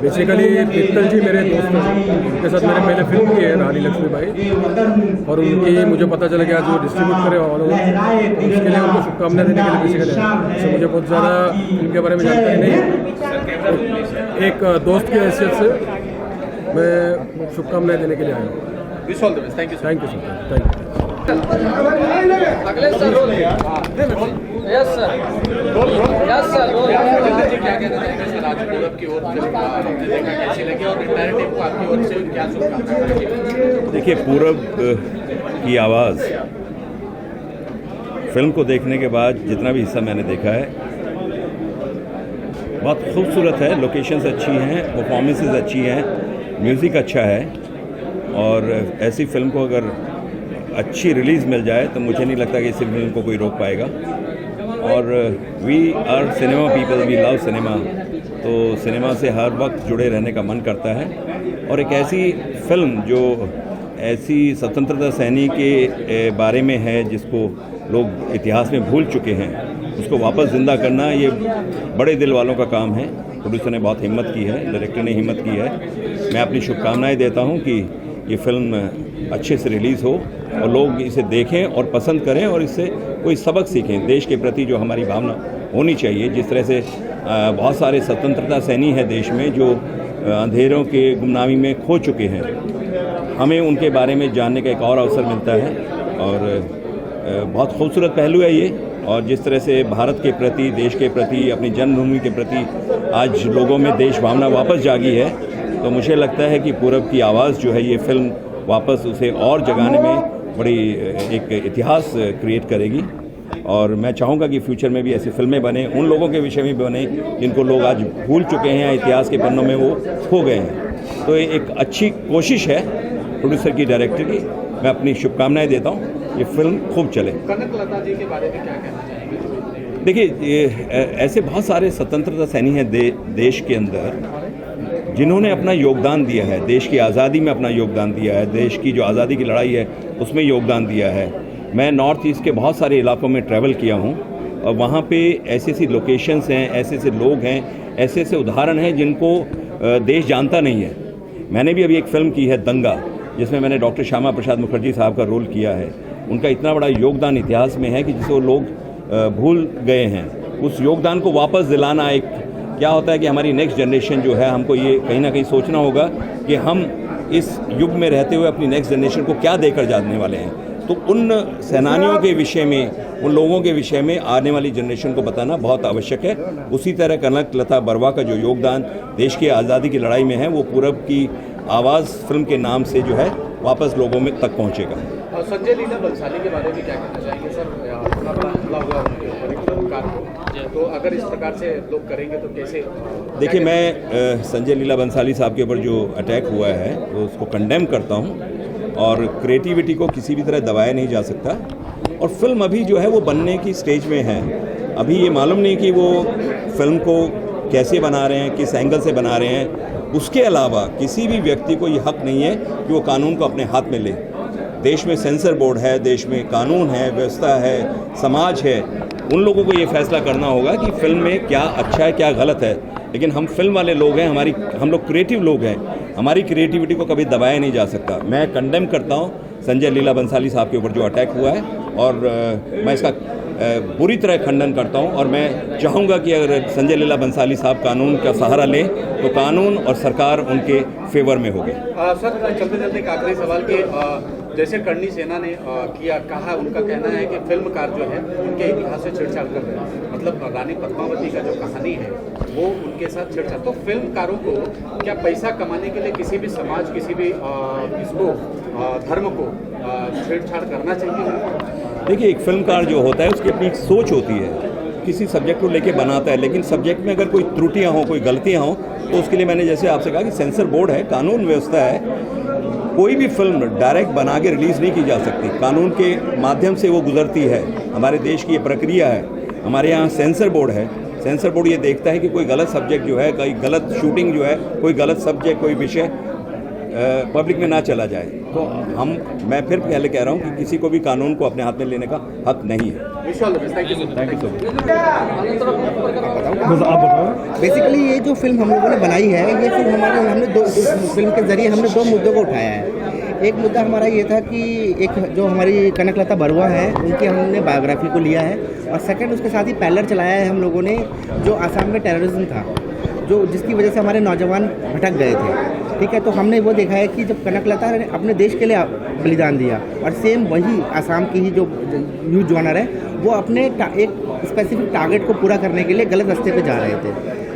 Basically पित्तल जी मेरे दोस्त हैं, उनके साथ मैंने पहले फिल्म की है रानी लक्ष्मीबाई, और उनकी मुझे पता चला कि आज वो डिस्ट्रीब्यूट करे ऑल ओवर, उसके लिए उनको शुभकामनाएं देने के लिए बेसिकली है। मुझे बहुत ज़्यादा फिल्म के बारे में जानकारी नहीं है, एक दोस्त की हैसियत से मैं शुभकामनाएं देने के लिए आया हूँ। Thank you sir, thank you. अगले sir roll yes sir yes sir roll क्या कहना चाहेंगे सर आज पूरब की ओर से आपने देखा कैसी लगी और नैरेटिव को आपकी ओर से क्या शुभकामनाएं? देखिए, पूरब की आवाज़ फिल्म को देखने के बाद जितना भी हिस्सा मैंने देखा है बहुत खूबसूरत है, लोकेशंस अच्छी हैं, परफॉर्मेंसेस अच्छी हैं, म्यूज़िक अच्छा है, और ऐसी फिल्म को अगर अच्छी रिलीज़ मिल जाए तो मुझे नहीं लगता कि इस फिल्म को कोई रोक पाएगा। और we are cinema people, we love cinema, तो सिनेमा से हर वक्त जुड़े रहने का मन करता है, और एक ऐसी फिल्म जो ऐसी स्वतंत्रता सैनी के बारे में है जिसको लोग इतिहास में भूल चुके हैं, उसको वापस ज़िंदा करना ये बड़े दिल वालों का काम है। प्रोड्यूसर ने बहुत हिम्मत की है, डायरेक्टर ने हिम्मत की है। मैं अपनी शुभकामनाएं देता हूं कि ये फिल्म अच्छे से रिलीज़ हो और लोग इसे देखें और पसंद करें और इससे कोई सबक सीखें। देश के प्रति जो हमारी भावना होनी चाहिए, जिस तरह से बहुत सारे स्वतंत्रता सैनी हैं देश में जो अंधेरों के गुमनामी में खो चुके हैं, हमें उनके बारे में जानने का एक और अवसर मिलता है, और बहुत खूबसूरत पहलू है ये। और जिस तरह से भारत के प्रति, देश के प्रति, अपनी जन्मभूमि के प्रति आज लोगों में देश भावना वापस जागी है, तो मुझे लगता है कि पूरब की आवाज़ जो है ये फिल्म वापस उसे और जगाने में बड़ी एक इतिहास क्रिएट करेगी। और मैं चाहूँगा कि फ्यूचर में भी ऐसी फिल्में बने, उन लोगों के विषय में बने जिनको लोग आज भूल चुके हैं, इतिहास के पन्नों में वो खो गए हैं। तो एक अच्छी कोशिश है प्रोड्यूसर की, डायरेक्टर की। मैं अपनी शुभकामनाएं देता हूँ, ये फिल्म खूब चले। कनकलता जी के बारे में क्या कहना चाहेंगे? देखिए, ऐसे बहुत सारे स्वतंत्रता सैनी हैं देश के अंदर जिन्होंने अपना योगदान दिया है, देश की आज़ादी में अपना योगदान दिया है, देश की जो आज़ादी की लड़ाई है उसमें योगदान दिया है। मैं नॉर्थ ईस्ट के बहुत सारे इलाकों में ट्रैवल किया हूँ, और वहाँ पे ऐसी ऐसी लोकेशंस हैं, ऐसे ऐसे लोग हैं, ऐसे ऐसे उदाहरण हैं जिनको देश जानता नहीं है। मैंने भी अभी एक फ़िल्म की है दंगा, जिसमें मैंने डॉक्टर श्यामा प्रसाद मुखर्जी साहब का रोल किया है। उनका इतना बड़ा योगदान इतिहास में है कि जिसे वो लोग भूल गए हैं। उस योगदान को वापस दिलाना, एक क्या होता है कि हमारी नेक्स्ट जनरेशन जो है, हमको ये कहीं ना कहीं सोचना होगा कि हम इस युग में रहते हुए अपनी नेक्स्ट जनरेशन को क्या देकर जाने वाले हैं। तो उन सेनानियों के विषय में, उन लोगों के विषय में आने वाली जनरेशन को बताना बहुत आवश्यक है। उसी तरह कनकलता बरवा का जो योगदान देश की आज़ादी की लड़ाई में है, वो पूरब की आवाज़ फिल्म के नाम से जो है वापस लोगों में तक पहुँचेगा। संजय लीला बंसाली के बारे में क्या कहना चाहेंगे सर? अपना बड़ा हमला हुआ फिल्मकार को, तो अगर इस प्रकार से लोग करेंगे तो कैसे? देखिए, मैं संजय लीला बंसाली साहब के ऊपर जो अटैक हुआ है तो उसको कंडेम करता हूँ, और क्रिएटिविटी को किसी भी तरह दबाया नहीं जा सकता। और फिल्म अभी जो है वो बनने की स्टेज में है। अभी ये मालूम नहीं कि वो फिल्म को कैसे बना रहे हैं, किस एंगल से बना रहे हैं। उसके अलावा किसी भी व्यक्ति को ये हक नहीं है कि वो कानून को अपने हाथ में ले। देश में सेंसर बोर्ड है, देश में कानून है, व्यवस्था है, समाज है। उन लोगों को ये फैसला करना होगा कि फिल्म में क्या अच्छा है, क्या गलत है। लेकिन हम फिल्म वाले लोग हैं, हम लोग क्रिएटिव लोग हैं, हमारी क्रिएटिविटी को कभी दबाया नहीं जा सकता। मैं कंडेम करता हूँ संजय लीला बंसाली साहब के ऊपर जो अटैक हुआ है, और मैं इसका बुरी तरह खंडन करता हूं। और मैं चाहूँगा कि अगर संजय लीला बंसाली साहब कानून का सहारा लें तो कानून और सरकार उनके फेवर में होगी। सर, चलते चलते एक आखिरी सवाल कि जैसे करणी सेना ने कहा, उनका कहना है कि फिल्मकार जो है उनके इतिहास से छेड़छाड़ कर रहे हैं, मतलब रानी पद्मावती का जो कहानी है वो उनके साथ छेड़छाड़। तो फिल्मकारों को क्या पैसा कमाने के लिए किसी भी समाज, किसी भी इसको धर्म को छेड़छाड़ करना चाहिए? देखिए, एक फिल्मकार जो होता है उसकी अपनी एक सोच होती है, किसी सब्जेक्ट को लेके बनाता है, लेकिन सब्जेक्ट में अगर कोई त्रुटियां हों, कोई गलतियां हों, तो उसके लिए मैंने जैसे आपसे कहा कि सेंसर बोर्ड है, कानून व्यवस्था है। कोई भी फिल्म डायरेक्ट बना के रिलीज़ नहीं की जा सकती, कानून के माध्यम से वो गुजरती है। हमारे देश की ये प्रक्रिया है। हमारे यहाँ सेंसर बोर्ड है, सेंसर बोर्ड ये देखता है कि कोई गलत सब्जेक्ट जो है, कोई गलत शूटिंग जो है, कोई गलत सब्जेक्ट, कोई विषय पब्लिक में ना चला जाए। तो मैं फिर पहले कह रहा हूँ कि किसी को भी कानून को अपने हाथ में लेने का हक नहीं है। Thank you so much. Basically ये जो फिल्म हम लोगों ने बनाई है, ये फिल्म हमने दो फिल्म के जरिए हमने दो मुद्दों को उठाया है। एक मुद्दा हमारा ये था कि एक जो हमारी कनकलता बरुआ है उनकी हमने बायोग्राफी को लिया है, और सेकंड उसके साथ ही पैरेलल चलाया है हम लोगों ने जो आसाम में टेररिज्म था, जो जिसकी वजह से हमारे नौजवान भटक गए थे। ठीक है, तो हमने वो देखा है कि जब कनकलता ने अपने देश के लिए बलिदान दिया, और सेम वही आसाम की ही जो यूथ जॉनर है वो अपने एक स्पेसिफिक टारगेट को पूरा करने के लिए गलत रास्ते पे जा रहे थे।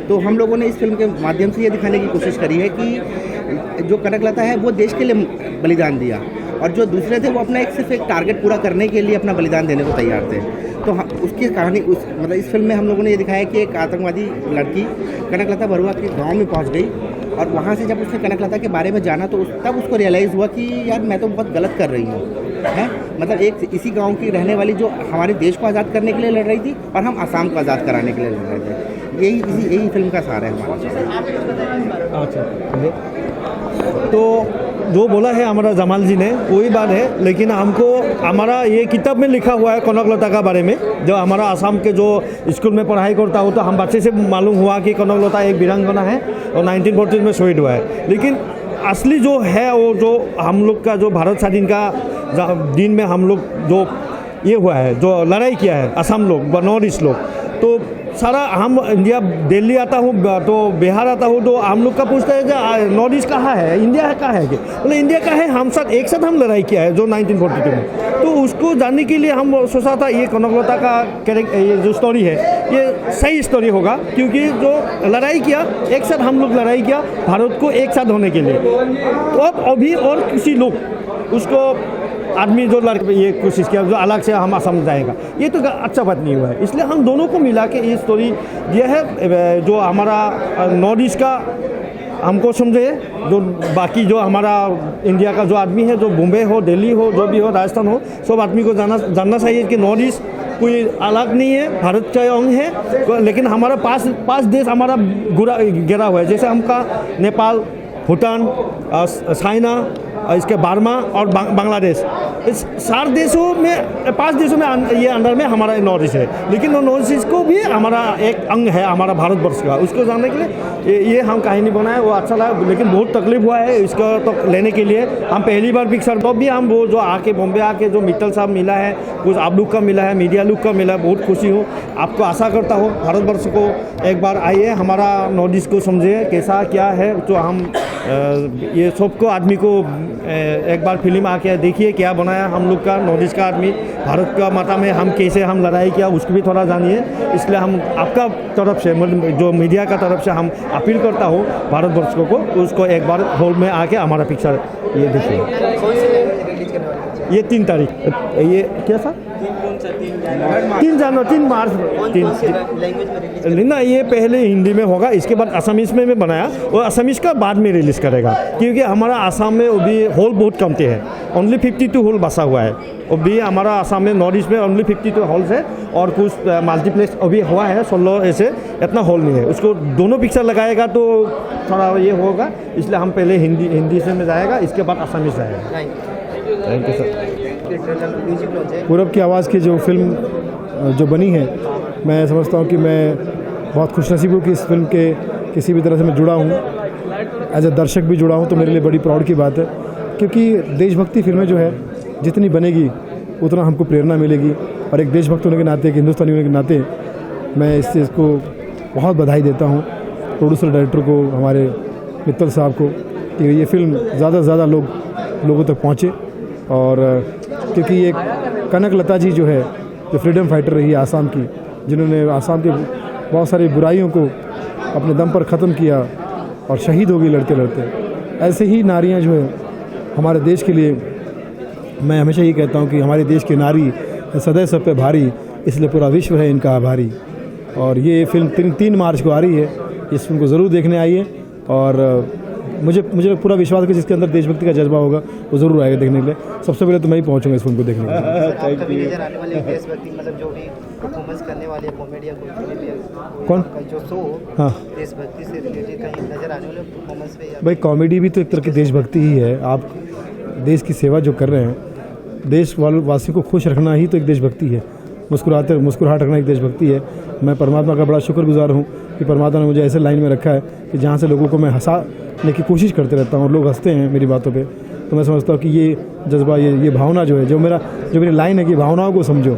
तो हम लोगों ने इस फिल्म के माध्यम से ये दिखाने की कोशिश करी है कि जो कनकलता है वो देश के लिए बलिदान दिया, और जो दूसरे थे वो अपना सिर्फ एक टारगेट पूरा करने के लिए अपना बलिदान देने को तैयार थे। तो उसकी कहानी मतलब इस फिल्म में हम लोगों ने ये दिखाया कि एक आतंकवादी लड़की कनकलता बरुआ के गांव में पहुंच गई, और वहाँ से जब उसने कनकलता के बारे में जाना तो तब उसको रियलाइज़ हुआ कि यार मैं तो बहुत गलत कर रही हूँ, है मतलब एक इसी गांव की रहने वाली जो हमारे देश को आज़ाद करने के लिए लड़ रही थी, और हम आसाम को आज़ाद कराने के लिए लड़ रहे थे। यही फिल्म का सार है हमारा। अच्छा, तो जो बोला है हमारा जमाल जी ने वही बात है, लेकिन हमको हमारा ये किताब में लिखा हुआ है कनकलता का बारे में। जब हमारा आसाम के जो स्कूल में पढ़ाई करता हो तो हम बच्चे से मालूम हुआ कि कनकलता एक वीरांगना है और 1940 में शहीद हुआ है। लेकिन असली जो है वो जो हम लोग का जो भारत स्वाधीन का दिन में हम लोग जो ये हुआ है, जो लड़ाई किया है असम लोग नॉर्थ ईस्ट लोग, तो सारा हम इंडिया दिल्ली आता हूँ तो बिहार आता हूँ तो हम लोग का पूछता है कि नॉर्थ ईस्ट कहाँ है, इंडिया कहाँ है, कि मतलब इंडिया का है, हम साथ एक साथ हम लड़ाई किया है जो 1942 में। तो उसको जानने के लिए हम सोचा था ये कनकलता का ये जो स्टोरी है ये सही स्टोरी होगा, क्योंकि जो लड़ाई किया एक साथ हम लोग लड़ाई किया भारत को एक साथ होने के लिए। तो अब अभी और किसी लोग उसको आदमी जो लड़के ये कोशिश किया जो अलग से हम असम जाएगा, ये तो अच्छा बात नहीं हुआ है। इसलिए हम दोनों को मिला के ये स्टोरी ये है जो हमारा नॉर्थ ईस्ट का हमको समझे, जो बाकी जो हमारा इंडिया का जो आदमी है, जो बॉम्बे हो, दिल्ली हो, जो भी हो, राजस्थान हो, सब आदमी को जानना चाहिए कि नॉर्थ ईस्ट कोई अलग नहीं है, भारत का अंग है। लेकिन हमारा पांच देश हमारा घिरा हुआ है, जैसे हमका नेपाल, भूटान, चाइना, इसके बर्मा और बांग्लादेश, इस 4 देशों में 5 देशों में ये अंदर में हमारा नॉर्थ ईस्ट है। लेकिन नॉर्थ ईस्ट को भी हमारा एक अंग है हमारा भारतवर्ष का, उसको जानने के लिए ये हम कहानी बनाए, वो अच्छा लगा। लेकिन बहुत तकलीफ हुआ है इसको तो लेने के लिए। हम पहली बार पिक्चर तो भी हम वो जो आके बॉम्बे आके जो मित्तल साहब मिला है, कुछ आप लोग का मिला है, मीडिया लोग का मिला है, बहुत खुशी हूँ। आपको आशा करता हूँ भारतवर्ष को एक बार आइए, हमारा नॉर्थ ईस्ट को समझिए कैसा क्या है, तो हम ये सबको आदमी को एक बार फिल्म आके देखिए क्या बनाया हम लोग का नॉर्थ ईस्ट का आदमी, भारत का माता में हम कैसे हम लड़ाई किया उसको भी थोड़ा जानिए। इसलिए हम आपका तरफ से जो मीडिया का तरफ से हम अपील करता हूँ भारतवर्ष को उसको एक बार हॉल में आके हमारा पिक्चर ये देखिए। ये 3 तारीख, ये क्या था 3 मार्च ना, ये पहले हिंदी में होगा, इसके बाद असमीज में भी बनाया और असमीज का बाद में रिलीज़ करेगा, क्योंकि हमारा आसाम में अभी हॉल बहुत कमते हैं, ओनली 52 हॉल बसा हुआ है। अभी हमारा आसाम में नॉर्थ ईस्ट में ओनली 52 हॉल्स है और कुछ मल्टीप्लेक्स अभी हुआ है 16, ऐसे इतना हॉल नहीं है। उसको दोनों पिक्चर लगाएगा तो थोड़ा ये होगा, इसलिए हम पहले हिंदी से में जाएगा, इसके बाद असमीज जाएगा। Thank you sir. पूरब की आवाज़ की जो फिल्म जो बनी है, मैं समझता हूँ कि मैं बहुत खुशनसीब हूँ कि इस फिल्म के किसी भी तरह से मैं जुड़ा हूँ, एज ए दर्शक भी जुड़ा हूँ, तो मेरे लिए बड़ी प्राउड की बात है। क्योंकि देशभक्ति फिल्में जो है जितनी बनेगी उतना हमको प्रेरणा मिलेगी, और एक देशभक्त होने के नाते, एक हिंदुस्तानी होने के नाते मैं इस चीज़ को बहुत बधाई देता हूँ प्रोड्यूसर डायरेक्टर को, हमारे मित्तल साहब को, कि ये फिल्म ज़्यादा से ज़्यादा लोगों तक पहुँचे। और क्योंकि ये कनकलता जी जो है, जो फ्रीडम फाइटर रही है आसाम की, जिन्होंने आसाम की बहुत सारी बुराइयों को अपने दम पर ख़त्म किया और शहीद हो गई लड़ते लड़ते, ऐसे ही नारियां जो है हमारे देश के लिए, मैं हमेशा ये कहता हूँ कि हमारे देश की नारी सदैव सब पे भारी, इसलिए पूरा विश्व है इनका आभारी। और ये फिल्म 3 मार्च को आ रही है, इस फिल्म को ज़रूर देखने आइए। और मुझे पूरा विश्वास है कि जिसके अंदर देशभक्ति का जज्बा होगा वो ज़रूर आएगा देखने के लिए। सबसे पहले तो मैं ही पहुँचूंगा इस फिल्म को देखने के लिए। परफॉर्मेंस करने वाले कॉमेडी या कोई कौन? का जो शो हाँ देशभक्ति से रिलेटेड कहीं नजर आने वाले परफॉर्मेंस पे या भाई, कॉमेडी भी तो एक तरह की देशभक्ति ही है। आप देश की सेवा जो कर रहे हैं, देश वासियों को खुश रखना ही तो एक देशभक्ति है। मुस्कुराहट रखना एक देशभक्ति है। मैं परमात्मा का बड़ा शुक्रगुजार हूँ कि परमात्मा ने मुझे ऐसे लाइन में रखा है कि जहाँ से लोगों को मैं हंसाने की कोशिश करते रहता हूँ और लोग हंसते हैं मेरी बातों पे। तो मैं समझता हूँ कि ये जज्बा, ये भावना जो है, जो मेरी लाइन है कि भावनाओं को समझो,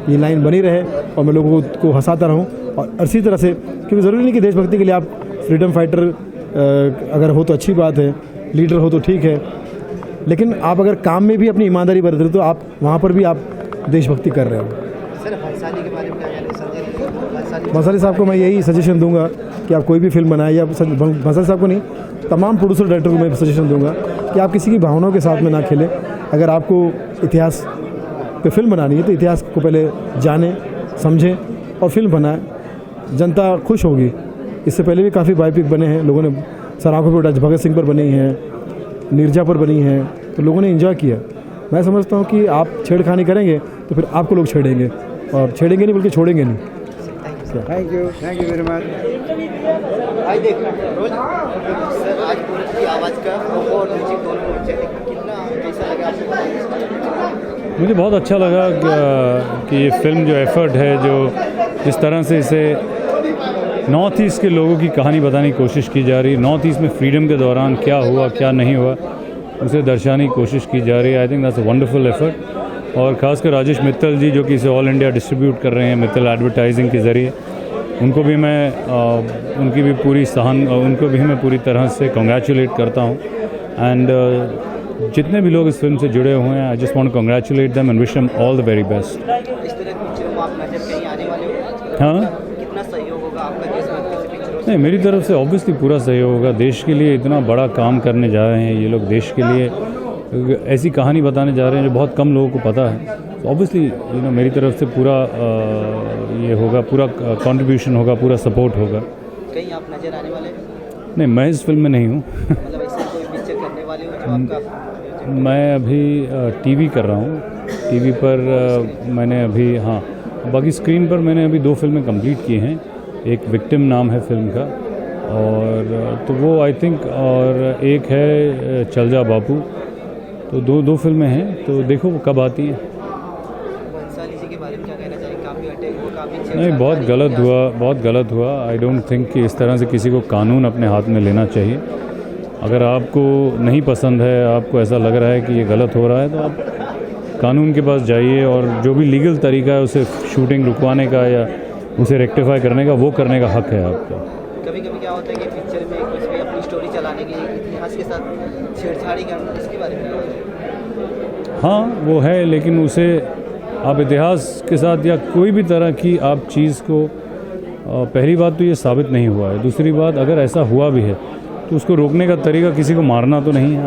ये लाइन बनी रहे और मैं लोगों को हंसाता रहूँ। और इसी तरह से, क्योंकि ज़रूरी नहीं कि देशभक्ति के लिए आप फ्रीडम फाइटर अगर हो तो अच्छी बात है, लीडर हो तो ठीक है, लेकिन आप अगर काम में भी अपनी ईमानदारी बरत रहे हो तो आप वहाँ पर भी आप देशभक्ति कर रहे हो। सर भंसाली के बारे में क्या कहना है? संजय भंसाली साहब को मैं यही सजेशन दूंगा कि आप कोई भी फिल्म बनाएं, या भंसाली साहब को नहीं, तमाम प्रोड्यूसर डायरेक्टर को मैं सजेशन दूंगा कि आप किसी की भावनाओं के साथ में ना खेलें। अगर आपको इतिहास पे फिल्म बनानी है तो इतिहास को पहले जानें, समझें और फिल्म बनाएं। जनता खुश होगी। इससे पहले भी काफ़ी बायोपिक बने हैं, लोगों ने सर आंखों पर उठा, भगत सिंह पर बनी हैं, नीरजा पर बनी हैं, तो लोगों ने एंजॉय किया। मैं समझता हूँ कि आप छेड़खानी करेंगे तो फिर आपको लोग छेड़ेंगे, और छेड़ेंगे नहीं बल्कि छोड़ेंगे नहीं। Thank you very much. आज देख रोज सर, आज पूरब की आवाज़ का और म्यूजिक दोनों बच्चे कितना कैसा लगा आपको? मुझे बहुत अच्छा लगा कि ये फिल्म जो एफर्ट है, जो जिस तरह से इसे नॉर्थ ईस्ट के लोगों की कहानी बताने की कोशिश की जा रही है, नॉर्थ ईस्ट में फ्रीडम के दौरान क्या हुआ क्या नहीं हुआ उसे दर्शाने की कोशिश की जा रही है। I think that's a wonderful effort. और ख़ासकर राजेश मित्तल जी जो कि इसे ऑल इंडिया डिस्ट्रीब्यूट कर रहे हैं मित्तल एडवर्टाइजिंग के ज़रिए, उनको भी मैं उनको भी मैं पूरी तरह से कॉन्ग्रेचुलेट करता हूँ। एंड जितने भी लोग इस फिल्म से जुड़े हुए हैं, I just want to congratulate them and wish them all the very best. इस तरह की पिक्चरों में आप नजर कहीं आने वाले हो? हाँ, कितना सहयोग होगा आपका देशभक्ति से पिक्चरों से? नहीं, मेरी तरफ से ऑब्वियसली पूरा सहयोग होगा। देश के लिए इतना बड़ा काम करने जा रहे हैं ये लोग, देश के लिए ऐसी कहानी बताने जा रहे हैं जो बहुत कम लोगों को पता है। तो ऑब्वियसली मेरी तरफ से पूरा ये होगा, पूरा कंट्रीब्यूशन होगा, पूरा सपोर्ट होगा। कहीं आप नजर आने वाले? नहीं, मैं इस फिल्म में नहीं हूँ। मतलब ऐसा कोई पिक्चर करने वाले हो जो आपका? मैं अभी टीवी कर रहा हूँ। टीवी पर मैंने अभी, हाँ, बाकी स्क्रीन पर मैंने अभी 2 फिल्में कंप्लीट की हैं। एक विक्टिम नाम है फिल्म का, और तो वो आई थिंक, और एक है चल जा बापू। तो दो फिल्में हैं, तो देखो वो कब आती हैं। भंसाली जी के बारे में क्या कहना चाहिए? काफ़ी अटैक हुआ, काफ़ी नहीं, बहुत गलत हुआ। आई डोंट थिंक कि इस तरह से किसी को कानून अपने हाथ में लेना चाहिए। अगर आपको नहीं पसंद है, आपको ऐसा लग रहा है कि ये गलत हो रहा है, तो आप कानून के पास जाइए और जो भी लीगल तरीका है उसे शूटिंग रुकवाने का या उसे रेक्टिफाई करने का, वो करने का हक है आपका। कभी कभी क्या होता है कि पिक्चर में कुछ भी अपनी स्टोरी चलाने के लिए इतिहास के साथ छेड़छाड़ी करना, इसके बारे में? हाँ, वो है, लेकिन उसे आप इतिहास के साथ या कोई भी तरह की आप चीज़ को, पहली बात तो ये साबित नहीं हुआ है, दूसरी बात अगर ऐसा हुआ भी है तो उसको रोकने का तरीका किसी को मारना तो नहीं है।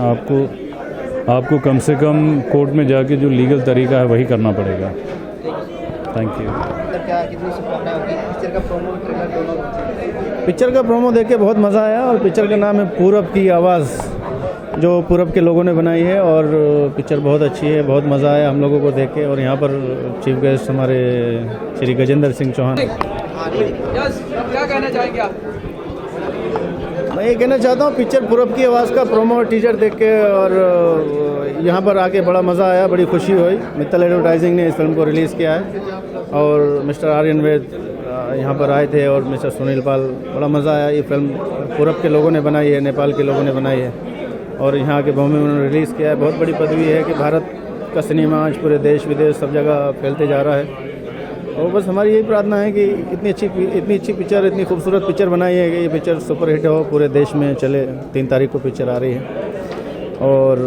आपको कम से कम कोर्ट में जाके जो लीगल तरीका है वही करना पड़ेगा। Thank you. क्या कितनी शुभकामनाएं होगी? पिक्चर का प्रोमो ट्रेलर दोनों? पिक्चर का प्रोमो देख के बहुत मज़ा आया, और पिक्चर का नाम है पूरब की आवाज़, जो पूरब के लोगों ने बनाई है, और पिक्चर बहुत अच्छी है। बहुत मज़ा आया हम लोगों को देख के। और यहाँ पर चीफ गेस्ट हमारे श्री गजेंद्र सिंह चौहान। क्या कहना चाहेंगे आप? मैं ये कहना चाहता हूँ, पिक्चर पूरब की आवाज़ का प्रोमो और टीजर देख के और यहाँ पर आके बड़ा मज़ा आया, बड़ी खुशी हुई। मित्तल एडवर्टाइजिंग ने इस फिल्म को रिलीज़ किया है, और मिस्टर आर्यन वैद यहाँ पर आए थे, और मिस्टर सुनील पाल। बड़ा मज़ा आया। ये फिल्म पूरब के लोगों ने बनाई है, नेपाल के लोगों ने बनाई है, और यहाँ के भूमि में उन्होंने रिलीज़ किया है। बहुत बड़ी पदवी है कि भारत का सिनेमा आज पूरे देश विदेश सब जगह फैलते जा रहा है। और बस हमारी यही प्रार्थना है कि इतनी अच्छी पिक्चर, इतनी खूबसूरत पिक्चर बनाई है कि ये पिक्चर सुपरहिट हो, पूरे देश में चले। 3 तारीख को पिक्चर आ रही है। और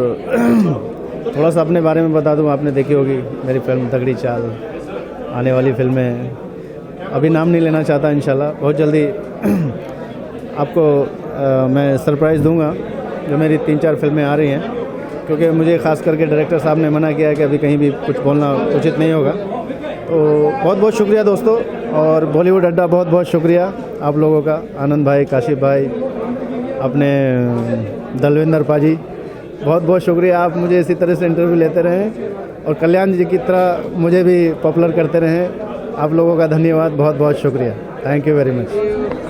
थोड़ा सा अपने बारे में बता दूं, आपने देखी होगी मेरी फिल्म तगड़ी चाल, आने वाली फिल्में, अभी नाम नहीं लेना चाहता, इंशाल्लाह बहुत जल्दी आपको मैं सरप्राइज़ दूंगा जो मेरी 3-4 फिल्में आ रही हैं, क्योंकि मुझे ख़ास करके डायरेक्टर साहब ने मना किया है कि अभी कहीं भी कुछ बोलना उचित नहीं होगा। तो बहुत बहुत शुक्रिया दोस्तों, और बॉलीवुड अड्डा बहुत बहुत शुक्रिया आप लोगों का, आनंद भाई, काशिफ भाई, अपने दलविंदर पाजी, बहुत बहुत शुक्रिया। आप मुझे इसी तरह से इंटरव्यू लेते रहें और कल्याण जी की तरह मुझे भी पॉपुलर करते रहें। आप लोगों का धन्यवाद, बहुत बहुत शुक्रिया, थैंक यू वेरी मच।